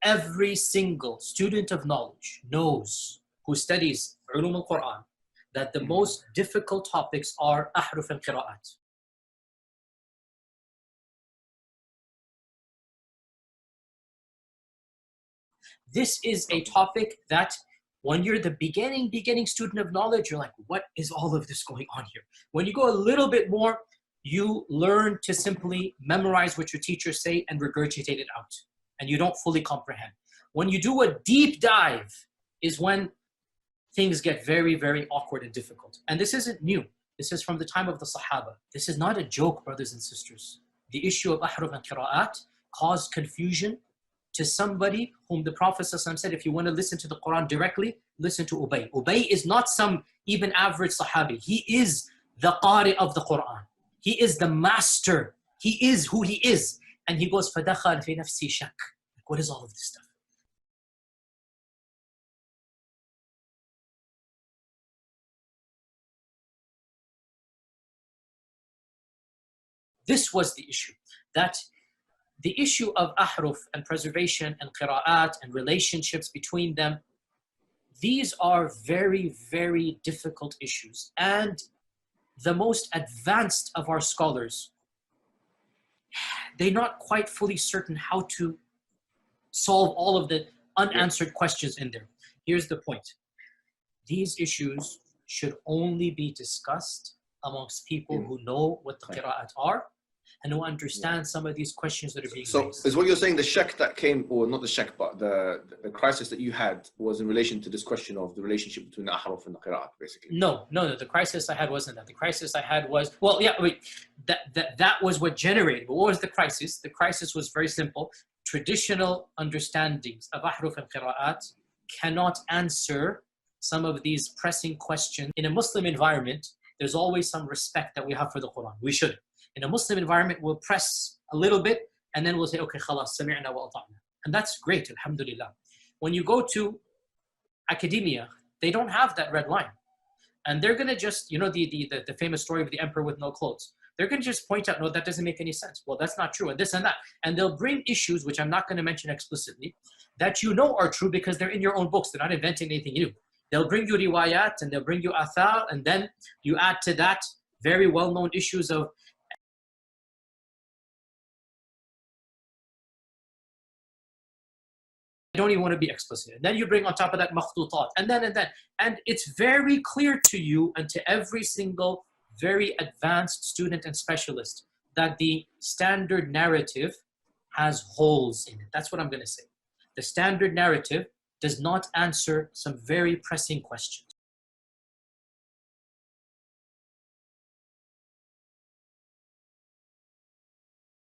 Every single student of knowledge knows, who studies ulum al-Quran, that the most difficult topics are ahruf and qira'at. This is a topic that when you're the beginning student of knowledge, you're like, what is all of this going on here? When you go a little bit more, you learn to simply memorize what your teachers say and regurgitate it out. And you don't fully comprehend. When you do a deep dive is when things get very, very awkward and difficult. And this isn't new. This is from the time of the Sahaba. This is not a joke, brothers and sisters. The issue of ahruf and qira'at caused confusion to somebody whom the Prophet ﷺ said, if you want to listen to the Quran directly, listen to Ubay. Ubay is not some even average Sahabi. He is the Qari of the Quran. He is the master. He is who he is. And he goes, فَدَخَلْ فِي نَفْسِي شَكْ. What is all of this stuff? This was the issue. That the issue of ahruf and preservation and qira'at and relationships between them, these are very, very difficult issues. And the most advanced of our scholars, they're not quite fully certain how to solve all of the unanswered questions in there. Here's the point. These issues should only be discussed amongst people who know what the qira'at are and who understand some of these questions that are being raised. So is what you're saying, the shak that came, or not the shak, but the crisis that you had was in relation to this question of the relationship between the ahruf and the qira'at, basically? No. The crisis I had wasn't that. The crisis I had was, well, yeah, wait, that was what generated. But what was the crisis? The crisis was very simple. Traditional understandings of ahruf and qira'at cannot answer some of these pressing questions. In a Muslim environment, there's always some respect that we have for the Quran. We should. In a Muslim environment, we'll press a little bit and then we'll say, okay, khalas, sami'na wa ata'na. And that's great, alhamdulillah. When you go to academia, they don't have that red line. And they're going to just, you know, the famous story of the emperor with no clothes. They're going to just point out, no, that doesn't make any sense. Well, that's not true, and this and that. And they'll bring issues, which I'm not going to mention explicitly, that you know are true because they're in your own books. They're not inventing anything new. They'll bring you riwayat and they'll bring you athar, and then you add to that very well-known issues of I don't even want to be explicit. And then you bring on top of that makhtutat, and then. And it's very clear to you and to every single very advanced student and specialist that the standard narrative has holes in it. That's what I'm going to say. The standard narrative does not answer some very pressing questions.